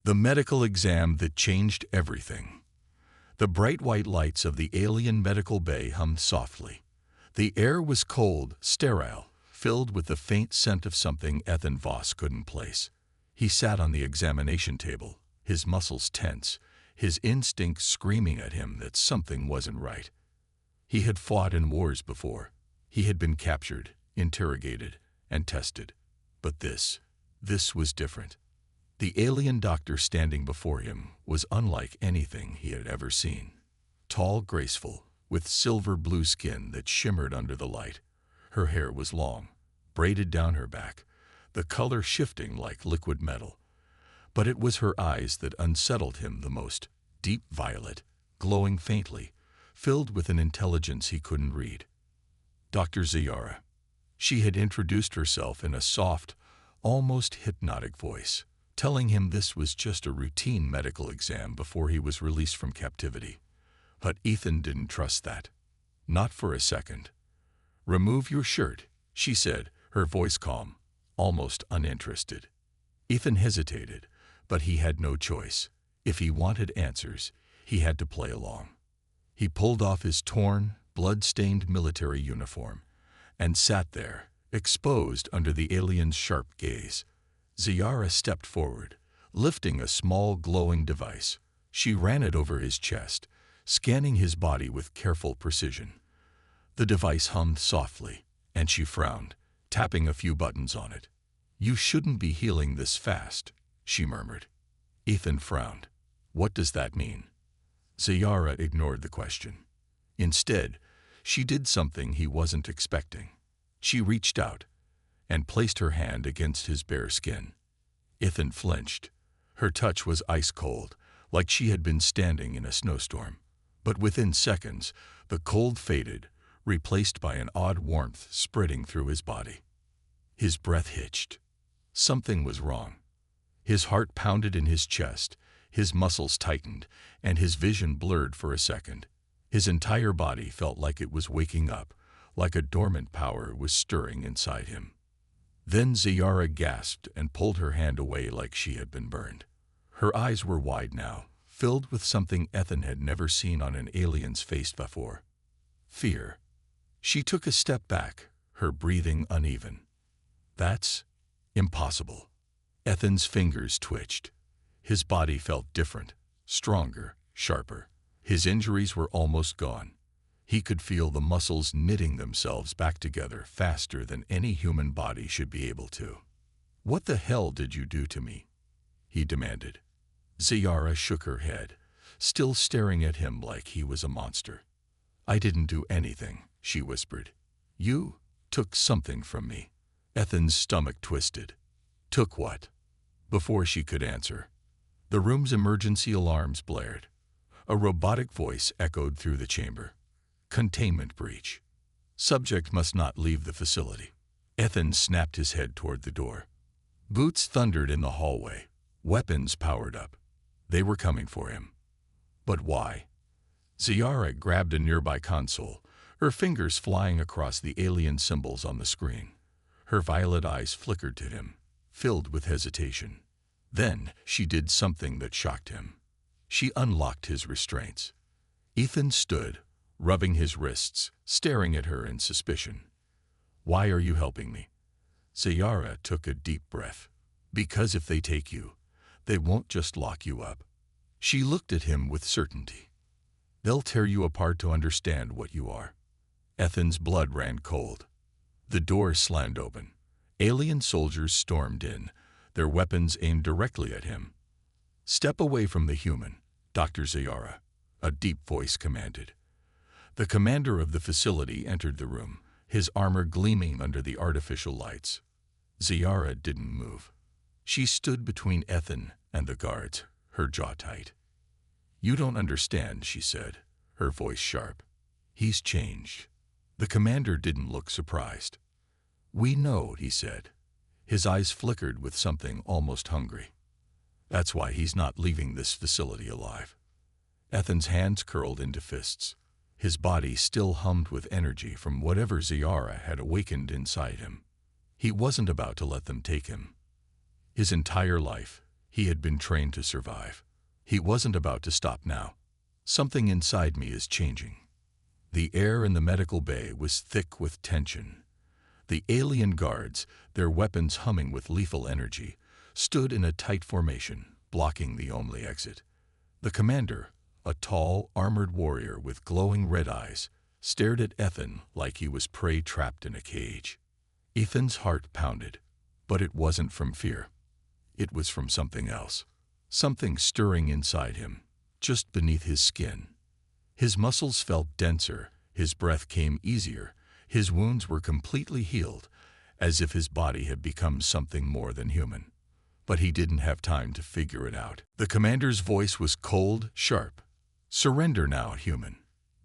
The medical exam that changed everything. The bright white lights of the alien medical bay hummed softly. The air was cold, sterile, filled with the faint scent of something Ethan Voss couldn't place. He sat on the examination table, his muscles tense, his instincts screaming at him that something wasn't right. He had fought in wars before. He had been captured, interrogated, and tested. But this was different. The alien doctor standing before him was unlike anything he had ever seen. Tall, graceful, with silver blue skin that shimmered under the light. Her hair was long, braided down her back, the color shifting like liquid metal. But it was her eyes that unsettled him the most, deep violet, glowing faintly, filled with an intelligence he couldn't read. Dr. Zeyara. She had introduced herself in a soft, almost hypnotic voice, telling him this was just a routine medical exam before he was released from captivity. But Ethan didn't trust that. Not for a second. "Remove your shirt," she said, her voice calm, almost uninterested. Ethan hesitated, but he had no choice. If he wanted answers, he had to play along. He pulled off his torn, blood-stained military uniform and sat there, exposed under the alien's sharp gaze. Zeyara stepped forward, lifting a small glowing device. She ran it over his chest, scanning his body with careful precision. The device hummed softly, and she frowned, tapping a few buttons on it. "You shouldn't be healing this fast," she murmured. Ethan frowned. "What does that mean?" Zeyara ignored the question. Instead, she did something he wasn't expecting. She reached out and placed her hand against his bare skin. Ethan flinched. Her touch was ice cold, like she had been standing in a snowstorm. But within seconds, the cold faded, replaced by an odd warmth spreading through his body. His breath hitched. Something was wrong. His heart pounded in his chest, his muscles tightened, and his vision blurred for a second. His entire body felt like it was waking up, like a dormant power was stirring inside him. Then Zeyara gasped and pulled her hand away like she had been burned. Her eyes were wide now, filled with something Ethan had never seen on an alien's face before. Fear. She took a step back, her breathing uneven. "That's impossible." Ethan's fingers twitched. His body felt different, stronger, sharper. His injuries were almost gone. He could feel the muscles knitting themselves back together faster than any human body should be able to. "What the hell did you do to me?" he demanded. Zeyara shook her head, still staring at him like he was a monster. "I didn't do anything," she whispered. "You took something from me." Ethan's stomach twisted. "Took what?" Before she could answer, the room's emergency alarms blared. A robotic voice echoed through the chamber. "Containment breach. Subject must not leave the facility." Ethan snapped his head toward the door. Boots thundered in the hallway. Weapons powered up. They were coming for him. But why? Zeyara grabbed a nearby console, her fingers flying across the alien symbols on the screen. Her violet eyes flickered to him, filled with hesitation. Then she did something that shocked him. She unlocked his restraints. Ethan stood, rubbing his wrists, staring at her in suspicion. "Why are you helping me?" Zeyara took a deep breath. "Because if they take you, they won't just lock you up." She looked at him with certainty. "They'll tear you apart to understand what you are." Ethan's blood ran cold. The door slammed open. Alien soldiers stormed in, their weapons aimed directly at him. "Step away from the human, Dr. Zeyara," a deep voice commanded. The commander of the facility entered the room, his armor gleaming under the artificial lights. Zeyara didn't move. She stood between Ethan and the guards, her jaw tight. "You don't understand," she said, her voice sharp. "He's changed." The commander didn't look surprised. "We know," he said. His eyes flickered with something almost hungry. "That's why he's not leaving this facility alive." Ethan's hands curled into fists. His body still hummed with energy from whatever Zeyara had awakened inside him. He wasn't about to let them take him. His entire life, He had been trained to survive. He wasn't about to stop now. Something inside me is changing. The air in the medical bay was thick with tension. The alien guards, their weapons humming with lethal energy, stood in a tight formation, blocking the only exit. The commander, a tall, armored warrior with glowing red eyes, stared at Ethan like he was prey trapped in a cage. Ethan's heart pounded, but it wasn't from fear. It was from something else. Something stirring inside him, just beneath his skin. His muscles felt denser, his breath came easier, his wounds were completely healed, as if his body had become something more than human. But he didn't have time to figure it out. The commander's voice was cold, sharp. "Surrender now, human.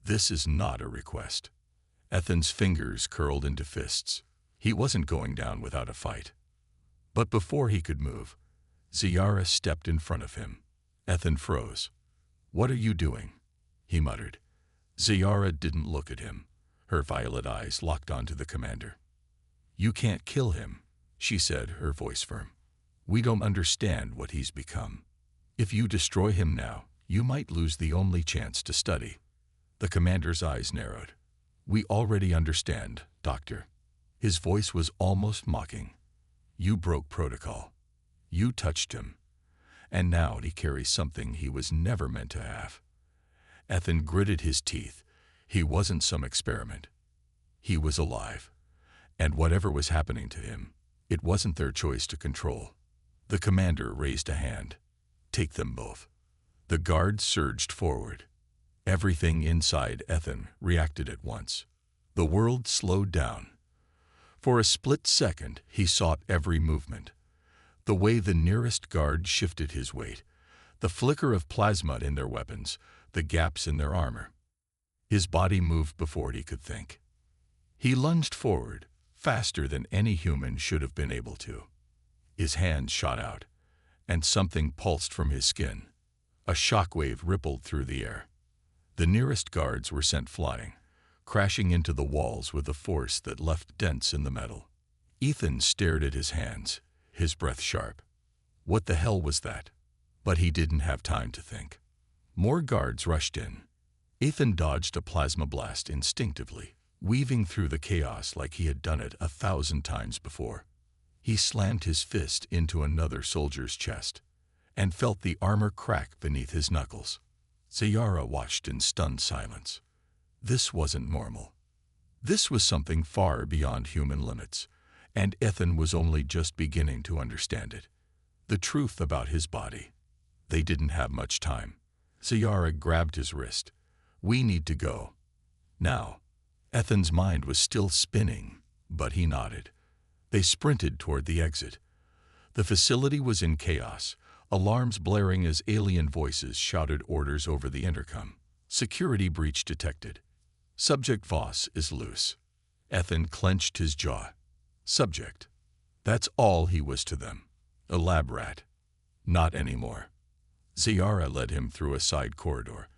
This is not a request." Ethan's fingers curled into fists. He wasn't going down without a fight. But before he could move, Zeyara stepped in front of him. Ethan froze. "What are you doing?" he muttered. Zeyara didn't look at him. Her violet eyes locked onto the commander. "You can't kill him," she said, her voice firm. "We don't understand what he's become. If you destroy him now, you might lose the only chance to study." The commander's eyes narrowed. "We already understand, Doctor." His voice was almost mocking. "You broke protocol. You touched him. And now he carries something he was never meant to have." Ethan gritted his teeth. He wasn't some experiment. He was alive. And whatever was happening to him, it wasn't their choice to control. The commander raised a hand. "Take them both." The guards surged forward. Everything inside Ethan reacted at once. The world slowed down. For a split second, he sought every movement. The way the nearest guard shifted his weight, the flicker of plasma in their weapons, the gaps in their armor. His body moved before he could think. He lunged forward, faster than any human should have been able to. His hands shot out, and something pulsed from his skin. A shockwave rippled through the air. The nearest guards were sent flying, crashing into the walls with a force that left dents in the metal. Ethan stared at his hands, his breath sharp. What the hell was that? But he didn't have time to think. More guards rushed in. Ethan dodged a plasma blast instinctively, weaving through the chaos like he had done it 1,000 times before. He slammed his fist into another soldier's chest and felt the armor crack beneath his knuckles. Zeyara watched in stunned silence. This wasn't normal. This was something far beyond human limits, and Ethan was only just beginning to understand it. The truth about his body. They didn't have much time. Zeyara grabbed his wrist. "We need to go. Now." Ethan's mind was still spinning, but he nodded. They sprinted toward the exit. The facility was in chaos, alarms blaring as alien voices shouted orders over the intercom. "Security breach detected. Subject Voss is loose." Ethan clenched his jaw. Subject. That's all he was to them. A lab rat. Not anymore. Zeyara led him through a side corridor,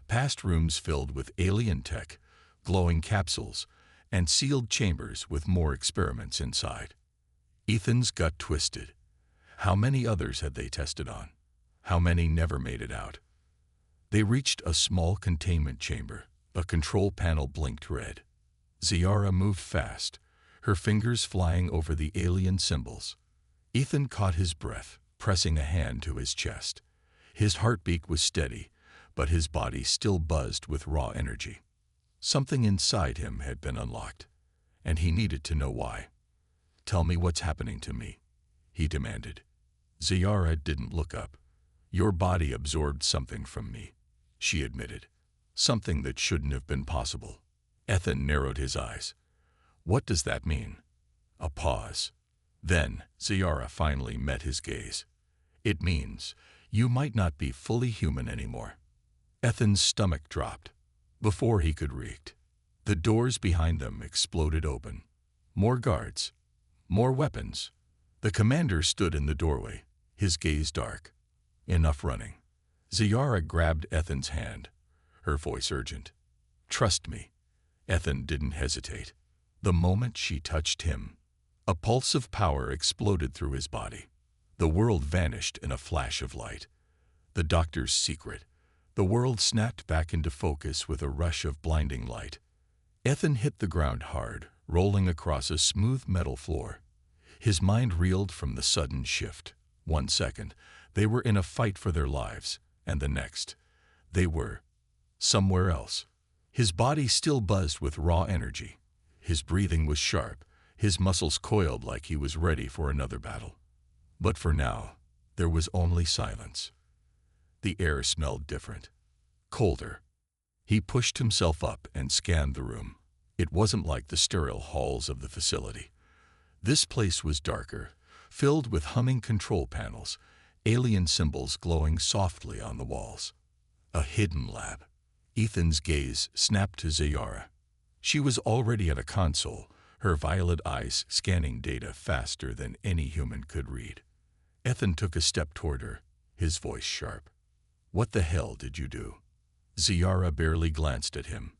past rooms filled with alien tech, glowing capsules, and sealed chambers with more experiments inside. Ethan's gut twisted. How many others had they tested on? How many never made it out? They reached a small containment chamber. A control panel blinked red. Zeyara moved fast, her fingers flying over the alien symbols. Ethan caught his breath, pressing a hand to his chest. His heartbeat was steady, but his body still buzzed with raw energy. Something inside him had been unlocked, and he needed to know why. "Tell me what's happening to me," he demanded. Zeyara didn't look up. "Your body absorbed something from me," she admitted. "Something that shouldn't have been possible." Ethan narrowed his eyes. "What does that mean?" A pause. Then Zeyara finally met his gaze. "It means you might not be fully human anymore." Ethan's stomach dropped. Before he could react, the doors behind them exploded open. More guards. More weapons. The commander stood in the doorway, his gaze dark. "Enough running." Zeyara grabbed Ethan's hand, her voice urgent. "Trust me." Ethan didn't hesitate. The moment she touched him, a pulse of power exploded through his body. The world vanished in a flash of light. The doctor's secret. The world snapped back into focus with a rush of blinding light. Ethan hit the ground hard, rolling across a smooth metal floor. His mind reeled from the sudden shift. 1 second, they were in a fight for their lives, and the next, they were somewhere else. His body still buzzed with raw energy. His breathing was sharp, his muscles coiled like he was ready for another battle. But for now, there was only silence. The air smelled different, colder. He pushed himself up and scanned the room. It wasn't like the sterile halls of the facility. This place was darker, filled with humming control panels, alien symbols glowing softly on the walls. A hidden lab. Ethan's gaze snapped to Zeyara. She was already at a console, her violet eyes scanning data faster than any human could read. Ethan took a step toward her, his voice sharp. "What the hell did you do?" Zeyara barely glanced at him.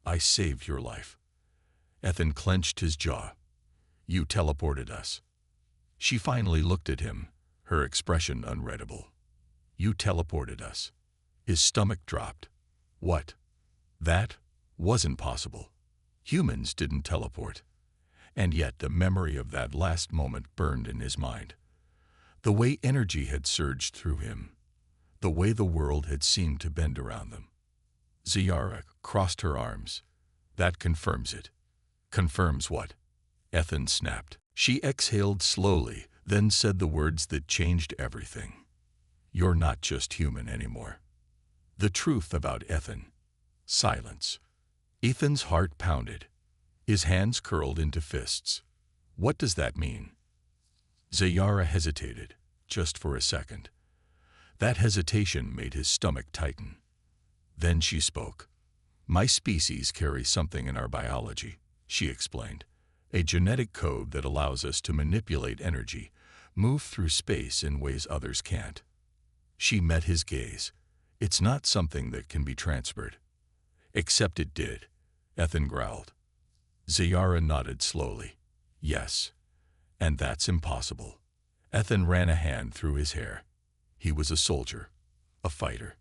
"I saved your life." Ethan clenched his jaw. "You teleported us." She finally looked at him, her expression unreadable. "You teleported us." His stomach dropped. What? That wasn't possible. Humans didn't teleport. And yet the memory of that last moment burned in his mind. The way energy had surged through him. The way the world had seemed to bend around them. Zeyara crossed her arms. "That confirms it." "Confirms what?" Ethan snapped. She exhaled slowly, then said the words that changed everything. "You're not just human anymore." The truth about Ethan. Silence. Ethan's heart pounded. His hands curled into fists. "What does that mean?" Zeyara hesitated, just for a second. That hesitation made his stomach tighten. Then she spoke. "My species carries something in our biology," she explained. "A genetic code that allows us to manipulate energy, move through space in ways others can't." She met his gaze. "It's not something that can be transferred." "Except it did," Ethan growled. Zeyara nodded slowly. "Yes. And that's impossible." Ethan ran a hand through his hair. He was a soldier, a fighter.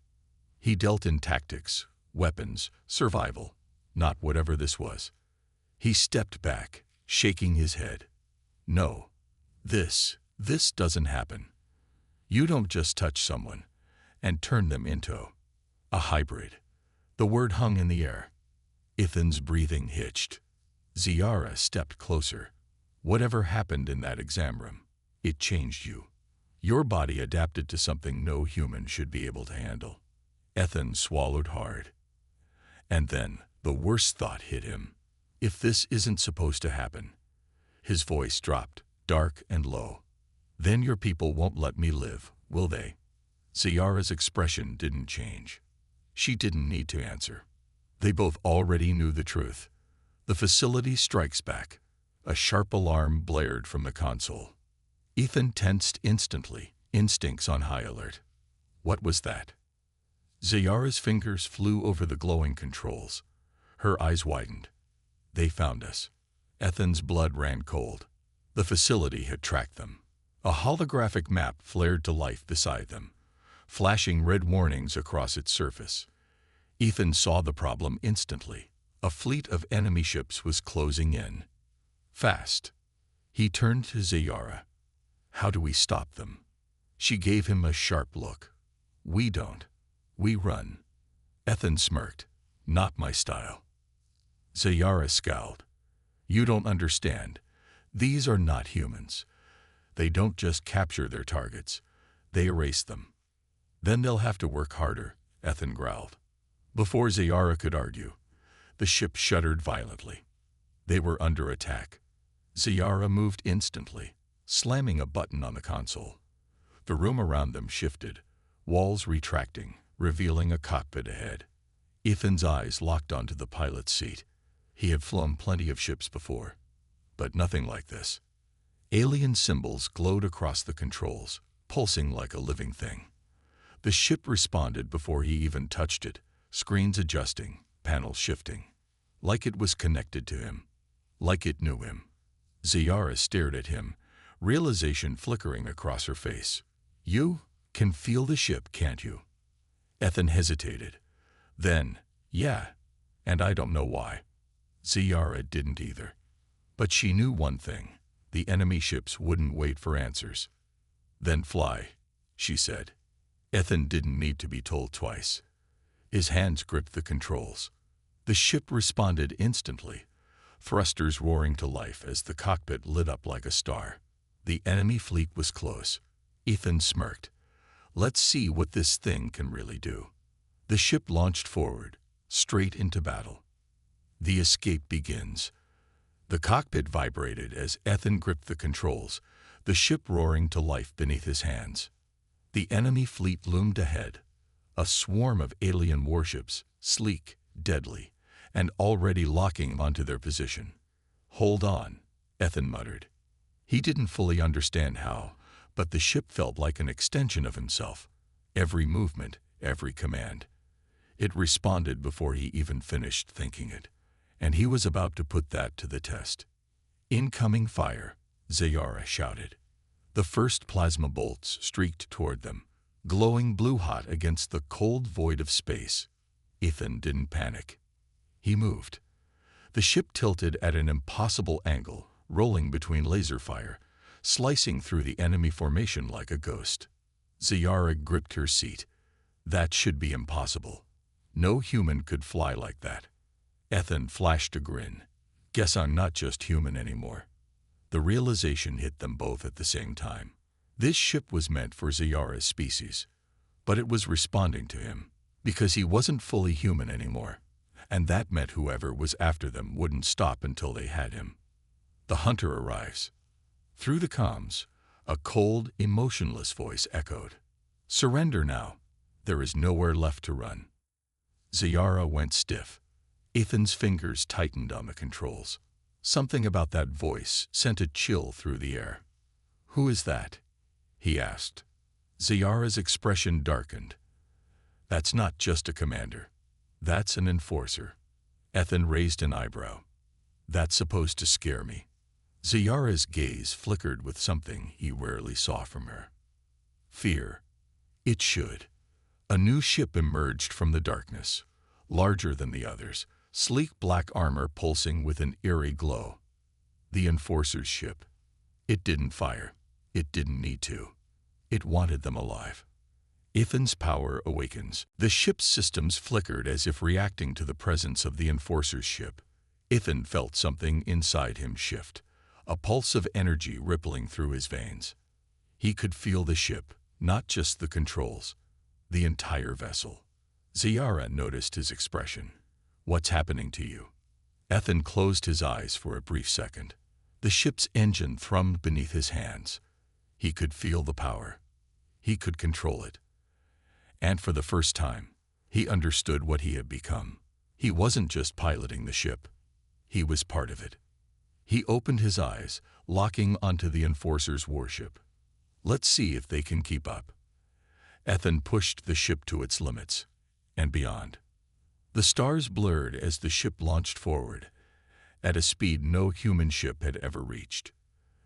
He dealt in tactics, weapons, survival, not whatever this was. He stepped back, shaking his head. "No. This doesn't happen. You don't just touch someone and turn them into a hybrid." The word hung in the air. Ethan's breathing hitched. Zeyara stepped closer. "Whatever happened in that exam room, it changed you. Your body adapted to something no human should be able to handle." Ethan swallowed hard. And then the worst thought hit him. "If this isn't supposed to happen." His voice dropped, dark and low. "Then your people won't let me live, will they?" Zeyara's expression didn't change. She didn't need to answer. They both already knew the truth. The facility strikes back. A sharp alarm blared from the console. Ethan tensed instantly, instincts on high alert. What was that? Zeyara's fingers flew over the glowing controls. Her eyes widened. "They found us." Ethan's blood ran cold. The facility had tracked them. A holographic map flared to life beside them, flashing red warnings across its surface. Ethan saw the problem instantly. A fleet of enemy ships was closing in. Fast. He turned to Zeyara. "How do we stop them?" She gave him a sharp look. "We don't. We run." Ethan smirked. "Not my style." Zeyara scowled. "You don't understand. These are not humans. They don't just capture their targets. They erase them." "Then they'll have to work harder," Ethan growled. Before Zeyara could argue, the ship shuddered violently. They were under attack. Zeyara moved instantly, slamming a button on the console. The room around them shifted, walls retracting, revealing a cockpit ahead. Ethan's eyes locked onto the pilot's seat. He had flown plenty of ships before, but nothing like this. Alien symbols glowed across the controls, pulsing like a living thing. The ship responded before he even touched it, screens adjusting, panels shifting. Like it was connected to him. Like it knew him. Zeyara stared at him, realization flickering across her face. "You can feel the ship, can't you?" Ethan hesitated. Then, "Yeah, and I don't know why." Zeyara didn't either. But she knew one thing: the enemy ships wouldn't wait for answers. "Then fly," she said. Ethan didn't need to be told twice. His hands gripped the controls. The ship responded instantly, thrusters roaring to life as the cockpit lit up like a star. The enemy fleet was close. Ethan smirked. "Let's see what this thing can really do." The ship launched forward, straight into battle. The escape begins. The cockpit vibrated as Ethan gripped the controls, the ship roaring to life beneath his hands. The enemy fleet loomed ahead, a swarm of alien warships, sleek, deadly, and already locking onto their position. "Hold on," Ethan muttered. He didn't fully understand how, but the ship felt like an extension of himself. Every movement, every command. It responded before he even finished thinking it, and he was about to put that to the test. "Incoming fire," Zeyara shouted. The first plasma bolts streaked toward them, glowing blue-hot against the cold void of space. Ethan didn't panic. He moved. The ship tilted at an impossible angle, rolling between laser fire, slicing through the enemy formation like a ghost. Zeyara gripped her seat. That should be impossible. No human could fly like that. Ethan flashed a grin. "Guess I'm not just human anymore." The realization hit them both at the same time. This ship was meant for Zeyara's species, but it was responding to him, because he wasn't fully human anymore, and that meant whoever was after them wouldn't stop until they had him. "The hunter arrives." Through the comms, a cold, emotionless voice echoed. "Surrender now. There is nowhere left to run." Zeyara went stiff. Ethan's fingers tightened on the controls. Something about that voice sent a chill through the air. "Who is that?" he asked. Zeyara's expression darkened. "That's not just a commander. That's an enforcer." Ethan raised an eyebrow. "That's supposed to scare me." Zeyara's gaze flickered with something he rarely saw from her. Fear. It should. A new ship emerged from the darkness, larger than the others, sleek black armor pulsing with an eerie glow. The Enforcer's ship. It didn't fire. It didn't need to. It wanted them alive. Ethan's power awakens. The ship's systems flickered as if reacting to the presence of the Enforcer's ship. Ethan felt something inside him shift, a pulse of energy rippling through his veins. He could feel the ship, not just the controls, the entire vessel. Zeyara noticed his expression. "What's happening to you?" Ethan closed his eyes for a brief second. The ship's engine thrummed beneath his hands. He could feel the power. He could control it. And for the first time, he understood what he had become. He wasn't just piloting the ship. He was part of it. He opened his eyes, locking onto the Enforcer's warship. "Let's see if they can keep up." Ethan pushed the ship to its limits, and beyond. The stars blurred as the ship launched forward, at a speed no human ship had ever reached.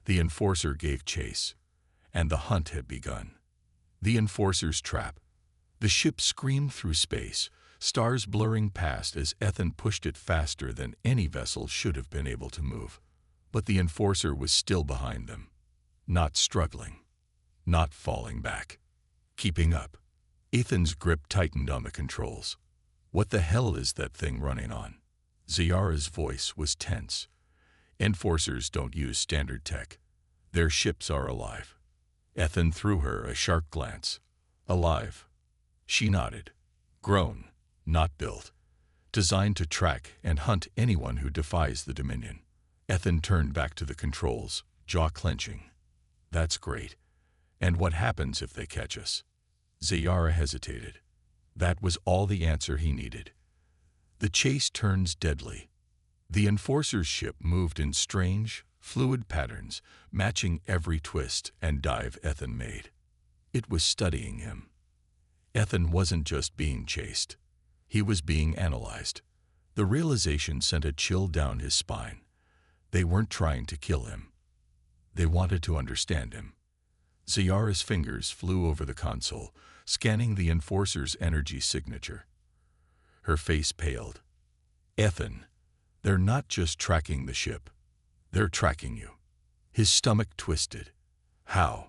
The Enforcer gave chase, and the hunt had begun. The Enforcer's trap. The ship screamed through space, stars blurring past as Ethan pushed it faster than any vessel should have been able to move. But the Enforcer was still behind them, not struggling, not falling back, keeping up. Ethan's grip tightened on the controls. "What the hell is that thing running on?" Zeyara's voice was tense. "Enforcers don't use standard tech. Their ships are alive." Ethan threw her a sharp glance. "Alive." She nodded. "Grown, not built. Designed to track and hunt anyone who defies the Dominion." Ethan turned back to the controls, jaw clenching. "That's great. And what happens if they catch us?" Zeyara hesitated. That was all the answer he needed. The chase turns deadly. The Enforcer's ship moved in strange, fluid patterns, matching every twist and dive Ethan made. It was studying him. Ethan wasn't just being chased. He was being analyzed. The realization sent a chill down his spine. They weren't trying to kill him. They wanted to understand him. Zeyara's fingers flew over the console, scanning the Enforcer's energy signature. Her face paled. Ethan, they're not just tracking the ship. They're tracking you. His stomach twisted. How?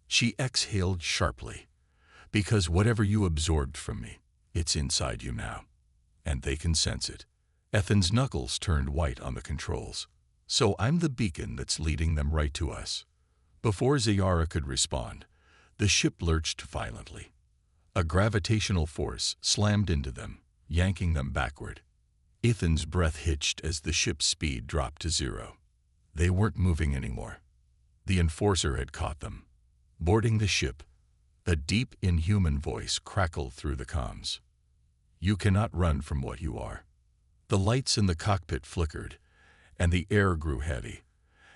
She exhaled sharply. Because whatever you absorbed from me, it's inside you now. And they can sense it. Ethan's knuckles turned white on the controls. So I'm the beacon that's leading them right to us. Before Zeyara could respond, the ship lurched violently. A gravitational force slammed into them, yanking them backward. Ethan's breath hitched as the ship's speed dropped to 0. They weren't moving anymore. The Enforcer had caught them. Boarding the ship, a deep, inhuman voice crackled through the comms. You cannot run from what you are. The lights in the cockpit flickered, and the air grew heavy,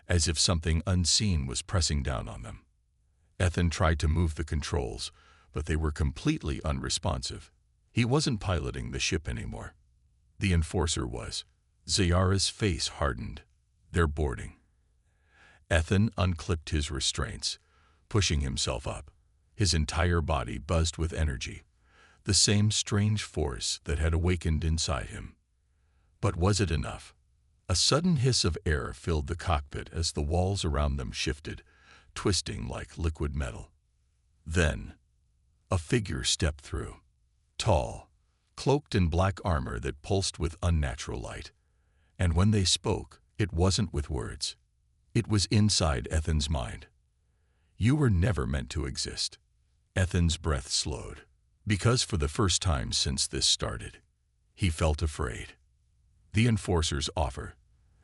as if something unseen was pressing down on them. Ethan tried to move the controls, but they were completely unresponsive. He wasn't piloting the ship anymore. The Enforcer was. Zeyara's face hardened. They're boarding. Ethan unclipped his restraints, pushing himself up. His entire body buzzed with energy, the same strange force that had awakened inside him. But was it enough? A sudden hiss of air filled the cockpit as the walls around them shifted, twisting like liquid metal. Then, a figure stepped through. Tall, cloaked in black armor that pulsed with unnatural light. And when they spoke, it wasn't with words. It was inside Ethan's mind. You were never meant to exist. Ethan's breath slowed, because for the first time since this started, he felt afraid. The Enforcer's offer.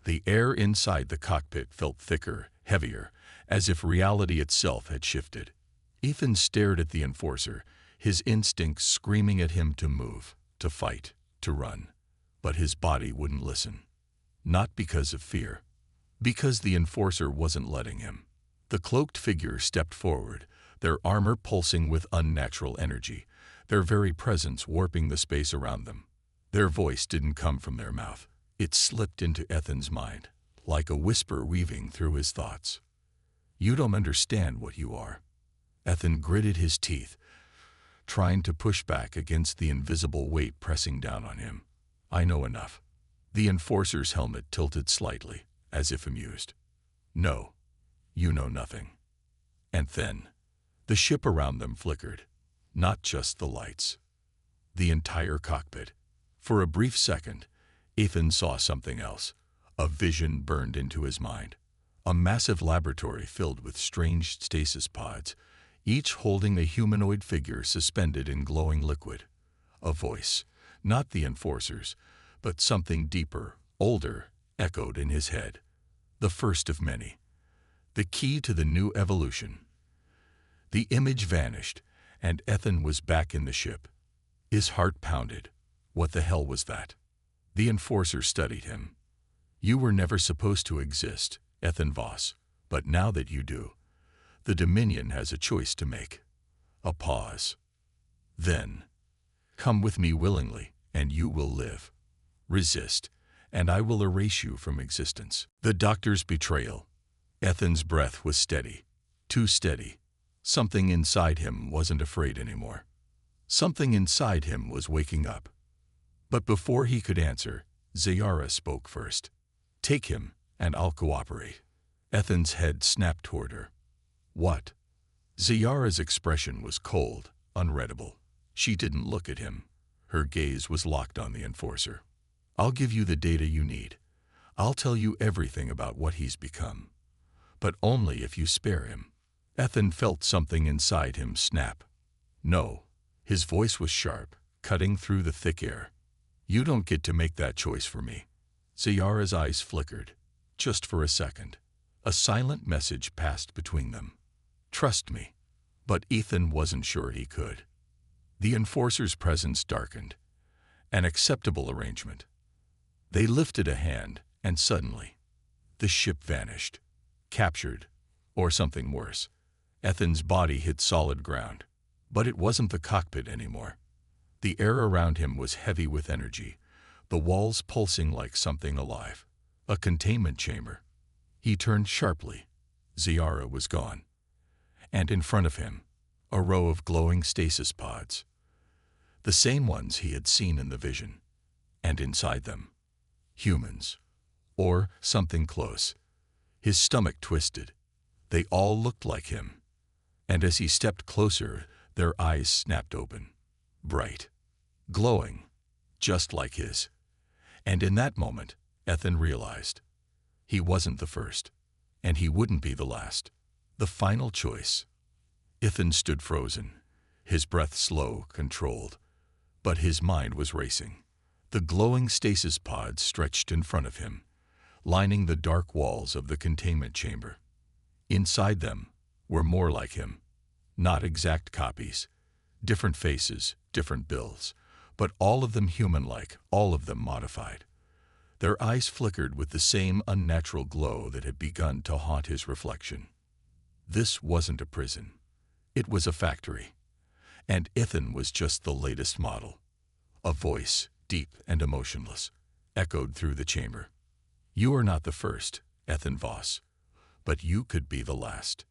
The air inside the cockpit felt thicker, heavier, as if reality itself had shifted. Ethan stared at the Enforcer, his instincts screaming at him to move, to fight, to run. But his body wouldn't listen. Not because of fear. Because the Enforcer wasn't letting him. The cloaked figure stepped forward, their armor pulsing with unnatural energy, their very presence warping the space around them. Their voice didn't come from their mouth. It slipped into Ethan's mind, like a whisper weaving through his thoughts. You don't understand what you are. Ethan gritted his teeth, trying to push back against the invisible weight pressing down on him. I know enough. The Enforcer's helmet tilted slightly, as if amused. No, you know nothing. And then, the ship around them flickered. Not just the lights. The entire cockpit. For a brief second, Ethan saw something else. A vision burned into his mind. A massive laboratory filled with strange stasis pods, each holding a humanoid figure suspended in glowing liquid. A voice, not the Enforcer's, but something deeper, older, echoed in his head. The first of many. The key to the new evolution. The image vanished, and Ethan was back in the ship. His heart pounded. What the hell was that? The Enforcer studied him. You were never supposed to exist, Ethan Voss, but now that you do, the Dominion has a choice to make. A pause. Then, come with me willingly, and you will live. Resist, and I will erase you from existence. The doctor's betrayal. Ethan's breath was steady, too steady. Something inside him wasn't afraid anymore. Something inside him was waking up. But before he could answer, Zeyara spoke first. Take him, and I'll cooperate. Ethan's head snapped toward her. What? Zeyara's expression was cold, unreadable. She didn't look at him. Her gaze was locked on the Enforcer. I'll give you the data you need. I'll tell you everything about what he's become. But only if you spare him. Ethan felt something inside him snap. No. His voice was sharp, cutting through the thick air. You don't get to make that choice for me. Zeyara's eyes flickered, just for a second. A silent message passed between them. Trust me. But Ethan wasn't sure he could. The Enforcer's presence darkened. An acceptable arrangement. They lifted a hand, and suddenly, the ship vanished. Captured, or something worse. Ethan's body hit solid ground. But it wasn't the cockpit anymore. The air around him was heavy with energy, the walls pulsing like something alive. A containment chamber. He turned sharply. Zeyara was gone, and in front of him, a row of glowing stasis pods, the same ones he had seen in the vision, and inside them, humans, or something close. His stomach twisted. They all looked like him, and as he stepped closer, their eyes snapped open, bright, glowing, just like his. And in that moment, Ethan realized he wasn't the first, and he wouldn't be the last. The final choice. Ethan stood frozen, his breath slow, controlled, but his mind was racing. The glowing stasis pods stretched in front of him, lining the dark walls of the containment chamber. Inside them were more like him, not exact copies, different faces, different builds, but all of them human-like, all of them modified. Their eyes flickered with the same unnatural glow that had begun to haunt his reflection. This wasn't a prison. It was a factory. And Ethan was just the latest model. A voice, deep and emotionless, echoed through the chamber. "You are not the first, Ethan Voss, but you could be the last."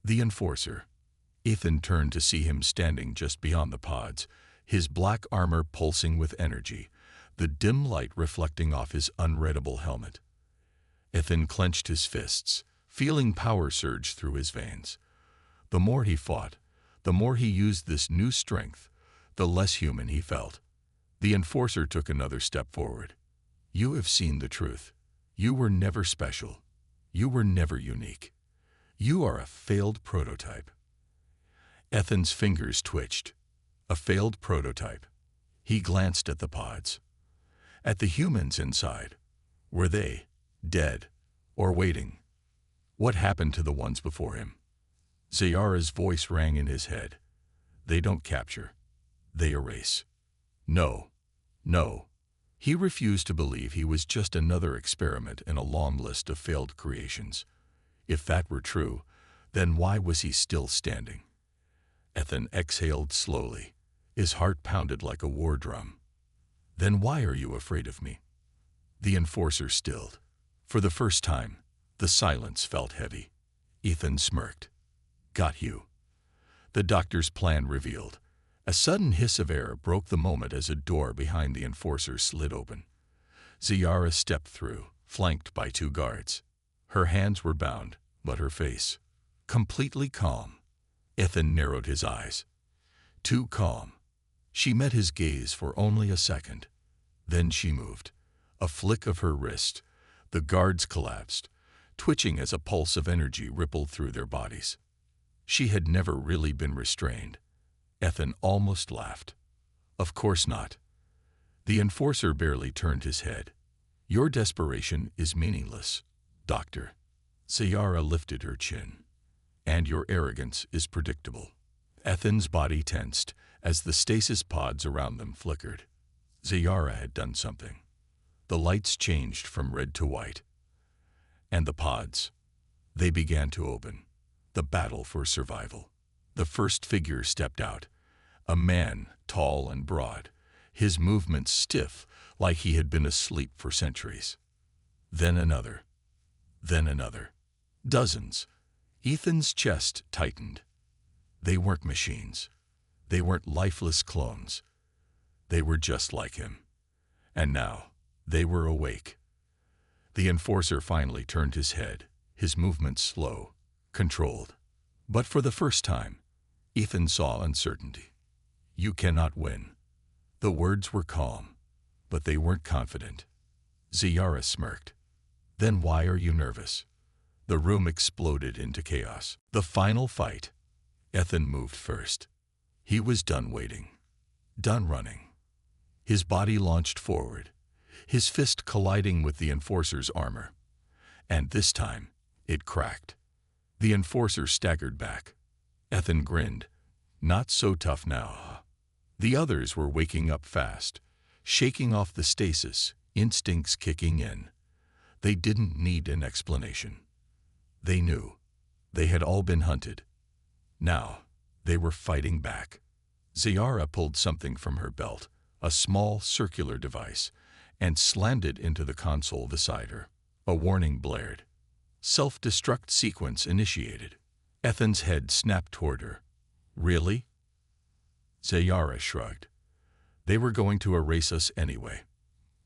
The Enforcer. Ethan turned to see him standing just beyond the pods, his black armor pulsing with energy, the dim light reflecting off his unreadable helmet. Ethan clenched his fists, feeling power surge through his veins. The more he fought, the more he used this new strength, the less human he felt. The Enforcer took another step forward. "You have seen the truth. You were never special. You were never unique. You are a failed prototype." Ethan's fingers twitched. A failed prototype. He glanced at the pods. At the humans inside. Were they dead or waiting? What happened to the ones before him? Zeyara's voice rang in his head. "They don't capture. They erase." No, no. He refused to believe he was just another experiment in a long list of failed creations. If that were true, then why was he still standing? Ethan exhaled slowly. His heart pounded like a war drum. "Then why are you afraid of me?" The Enforcer stilled. For the first time, the silence felt heavy. Ethan smirked. "Got you." The doctor's plan revealed. A sudden hiss of air broke the moment as a door behind the Enforcer slid open. Zeyara stepped through, flanked by two guards. Her hands were bound, but her face, completely calm. Ethan narrowed his eyes. Too calm. She met his gaze for only a second. Then she moved. A flick of her wrist. The guards collapsed, twitching as a pulse of energy rippled through their bodies. She had never really been restrained. Ethan almost laughed. Of course not. The Enforcer barely turned his head. "Your desperation is meaningless, Doctor." Zeyara lifted her chin. "And your arrogance is predictable." Ethan's body tensed as the stasis pods around them flickered. Zeyara had done something. The lights changed from red to white. And the pods, they began to open. The battle for survival. The first figure stepped out. A man, tall and broad, his movements stiff like he had been asleep for centuries. Then another. Then another. Dozens. Ethan's chest tightened. They weren't machines. They weren't lifeless clones. They were just like him. And now, they were awake. The Enforcer finally turned his head, his movements slow, controlled. But for the first time, Ethan saw uncertainty. "You cannot win." The words were calm, but they weren't confident. Zeyara smirked. "Then why are you nervous?" The room exploded into chaos. The final fight. Ethan moved first. He was done waiting. Done running. His body launched forward, his fist colliding with the Enforcer's armor. And this time, it cracked. The Enforcer staggered back. Ethan grinned. Not so tough now. The others were waking up fast, shaking off the stasis, instincts kicking in. They didn't need an explanation. They knew. They had all been hunted. Now, they were fighting back. Zeyara pulled something from her belt, a small circular device, and slammed it into the console beside her. A warning blared. Self-destruct sequence initiated. Ethan's head snapped toward her. Really? Zeyara shrugged. They were going to erase us anyway.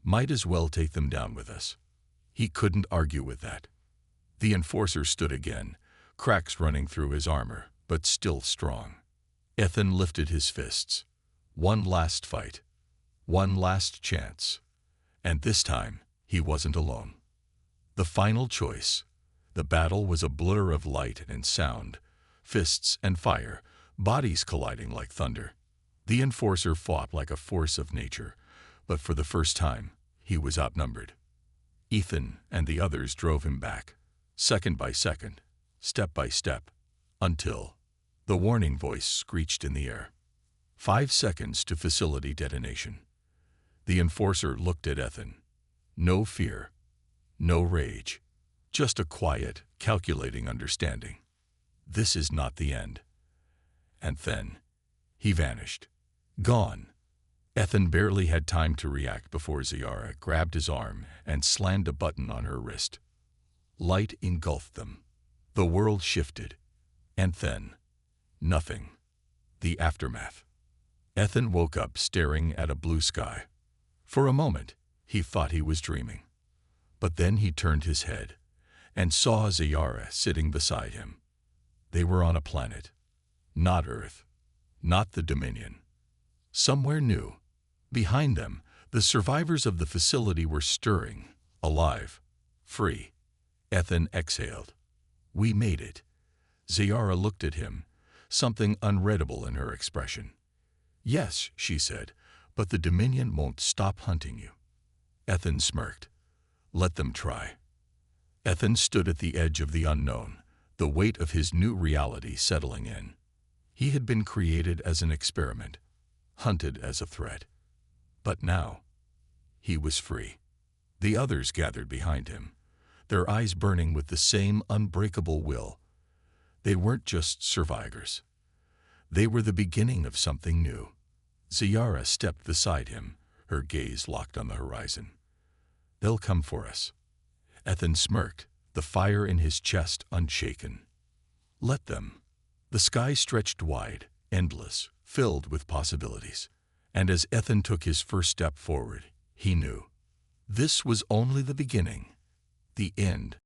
Might as well take them down with us. He couldn't argue with that. The enforcer stood again, cracks running through his armor, but still strong. Ethan lifted his fists. One last fight. One last chance. And this time, he wasn't alone. The final choice. The battle was a blur of light and sound, fists and fire, bodies colliding like thunder. The enforcer fought like a force of nature, but for the first time, he was outnumbered. Ethan and the others drove him back, second by second, step by step, until the warning voice screeched in the air. 5 seconds to facility detonation. The enforcer looked at Ethan. No fear, no rage, just a quiet, calculating understanding. This is not the end. And then, he vanished. Gone. Ethan barely had time to react before Zeyara grabbed his arm and slammed a button on her wrist. Light engulfed them. The world shifted. And then, nothing. The aftermath. Ethan woke up staring at a blue sky. For a moment, he thought he was dreaming. But then he turned his head and saw Zeyara sitting beside him. They were on a planet. Not Earth. Not the Dominion. Somewhere new. Behind them, the survivors of the facility were stirring, alive, free. Ethan exhaled. We made it. Zeyara looked at him, something unreadable in her expression. Yes, she said, but the Dominion won't stop hunting you. Ethan smirked. Let them try. Ethan stood at the edge of the unknown, the weight of his new reality settling in. He had been created as an experiment, hunted as a threat. But now, he was free. The others gathered behind him, their eyes burning with the same unbreakable will. They weren't just survivors. They were the beginning of something new. Zeyara stepped beside him, her gaze locked on the horizon. They'll come for us. Ethan smirked, the fire in his chest unshaken. Let them. The sky stretched wide, endless, filled with possibilities. And as Ethan took his first step forward, he knew. This was only the beginning. The end